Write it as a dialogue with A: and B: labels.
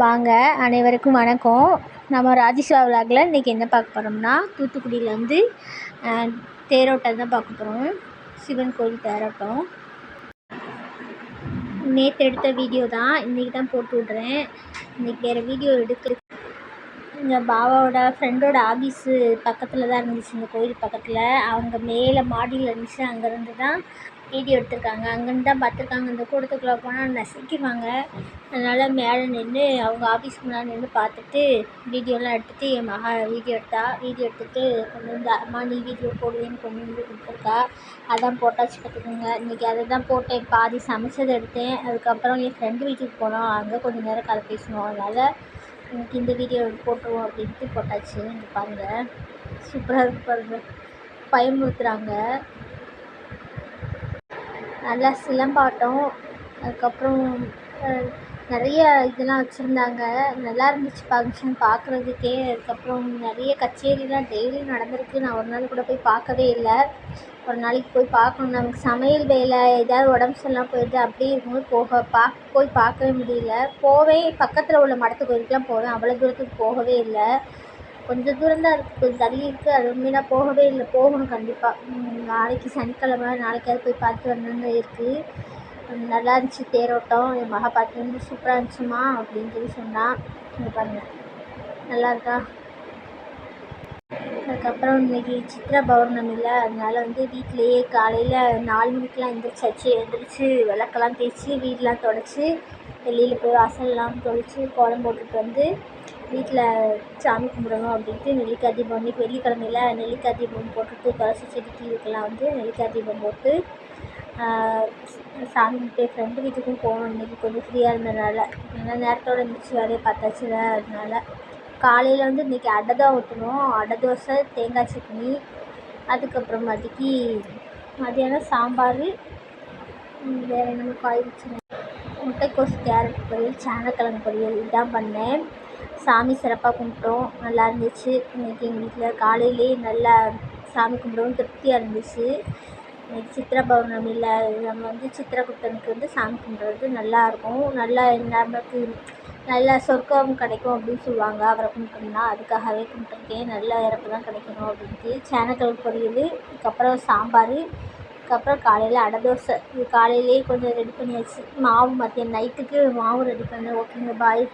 A: வாங்க, அனைவருக்கும் வணக்கம். நம்ம ராஜேஸ்வா விலாகில் இன்றைக்கி என்ன பார்க்க போகிறோம்னா, தூத்துக்குடியிலேருந்து தேரோட்டம் தான் பார்க்க போகிறோம். சிவன் கோயில் தேரோட்டம். நேற்று எடுத்த வீடியோ தான், இன்றைக்கி தான் போட்டு விட்றேன். இன்றைக்கி வேறு வீடியோ எடுக்க எங்கள் பாபாவோட ஃப்ரெண்டோட ஆஃபீஸு பக்கத்தில் தான் இருந்துச்சு. இந்த கோயில் பக்கத்தில் அவங்க மேலே மாடியில் இருந்துச்சு. அங்கேருந்து தான் வீடியோ எடுத்திருக்காங்க. அங்கேருந்து தான் பார்த்துருக்காங்க. இந்த கூட்டத்துக்குள்ளே போனால் நசுக்கிடுவாங்க. அதனால் மேலே நின்று அவங்க ஆஃபீஸ்க்கு முன்னாடி நின்று பார்த்துட்டு வீடியோலாம் எடுத்துகிட்டு என் மகா வீடியோ எடுத்துகிட்டு கொண்டு வந்து அம்மா நீ வீடியோ போடுவேன்னு கொண்டு வந்து கொடுத்துருக்கா. அதான் போட்டாச்சு பார்த்துக்கோங்க. இன்றைக்கி அதை தான் போட்டேன். பாதி சமைச்சதை எடுத்தேன். அதுக்கப்புறம் என் ஃப்ரெண்டு வீட்டுக்கு போனோம். அங்கே கொஞ்சம் நேரம் கதை பேசணும். அதனால் எனக்கு இந்த வீடியோ போட்டுருவோம் அப்படின்ட்டு போட்டாச்சு. இங்கே பாருங்கள், சூப்பராக இருக்கு பாருங்கள். பயமுறுத்துகிறாங்க. நல்லா சிலம்பாட்டம், அதுக்கப்புறம் நிறைய இதெல்லாம் வச்சுருந்தாங்க. நல்லா இருந்துச்சு ஃபங்க்ஷன் பார்க்குறதுக்கே. அதுக்கப்புறம் நிறைய கச்சேரிலாம் டெய்லியும் நடந்திருக்கு. நான் ஒரு நாள் கூட போய் பார்க்கவே இல்லை. ஒரு நாளைக்கு போய் பார்க்கணும். நமக்கு சமையல் வேலை ஏதாவது உடம்பு சரியில்லாமல் போயிடுது. அப்படியே இருக்கும்போது போய் பார்க்கவே முடியல. பக்கத்தில் உள்ள மடத்து கோயிலுக்குலாம் போவேன். அவ்வளோ தூரத்துக்கு போகவே இல்லை. கொஞ்சம் தூரம் தான் இருக்குது, கொஞ்சம் தள்ளி இருக்குது. அது உண்மையாக போகவே இல்லை. போகணும் கண்டிப்பாக. நாளைக்கு சனிக்கிழமை, நாளைக்காவது போய் பார்த்து வரணுன்னு இருக்குது. நல்லா இருந்துச்சு தேரோட்டம். என் மகா பார்த்து சூப்பராக இருந்துச்சுமா அப்படின்னு சொல்லி சொன்னான். இங்கே பாருங்கள், நல்லா இருக்கா. அதுக்கப்புறம் இன்றைக்கி சித்ரா பௌர்ணமியில், அதனால் வீட்டிலையே காலையில் 4 மணிக்கெலாம் எழுந்திரிச்சு விளக்கெல்லாம் தேய்ச்சி வீடெலாம் துடைச்சி வெளியில் போய் வாசல்லாம் தொளிச்சு கோலம் போட்டுட்டு வீட்டில் சாமி கும்பிடணும் அப்படின்ட்டு நெல்லிக்காய் தீபம். இன்றைக்கி வெள்ளிக்கிழமையில் நெல்லிக்காய் தீபம் போட்டுட்டு துளசி செடிக்கு இதுக்கெல்லாம் நெல்லிக்காய் தீபம் போட்டு சாமி கும்பிட்டு ஃப்ரெண்டு வீட்டுக்கும் போகணும். இன்றைக்கி கொஞ்சம் ஃப்ரீயாக இருந்ததுனால, ஏன்னா நேரத்தோடு இருந்துச்சு வேலையை பார்த்தாச்சு. அதனால் காலையில் இன்றைக்கி அடை தான் ஊற்றணும். அடை தோசை, தேங்காய் சட்னி. அதுக்கப்புறம் மதியானம் சாம்பார். வேறு என்னமோ காய் வச்சுருந்தேன். முட்டைக்கோஸ் கேரட் பொரியல், சேனக்கிழங்கு பொரியல் இதுதான் பண்ணேன். சாமி சிறப்பாக கும்பிட்டோம். நல்லா இருந்துச்சு. இன்றைக்கி எங்கள் வீட்டில் காலையிலே நல்லா சாமி கும்பிடவும் திருப்தியாக இருந்துச்சு. இன்றைக்கி சித்ரா பௌர்ணமியில் நம்ம சித்திரகுப்தனுக்கு சாமி கும்பிட்றது நல்லாயிருக்கும். நல்லா நமக்கு நல்லா சொர்க்கம் கிடைக்கும் அப்படின்னு சொல்லுவாங்க. அவரை கும்பிட்டோம்னா அதுக்காகவே கும்பிட்டுருக்கேன். நல்ல இறப்பு தான் கிடைக்கணும் அப்படின்ட்டு. சேனக்கிழங்கு பொரியல், அதுக்கப்புறம் சாம்பார், அதுக்கப்புறம் காலையில் அடை தோசை. இது காலையிலேயே கொஞ்சம் ரெடி பண்ணியாச்சு. மாவு மதியம் நைட்டுக்கு மாவு ரெடி பண்ணேன். ஓகேங்க, பாய்.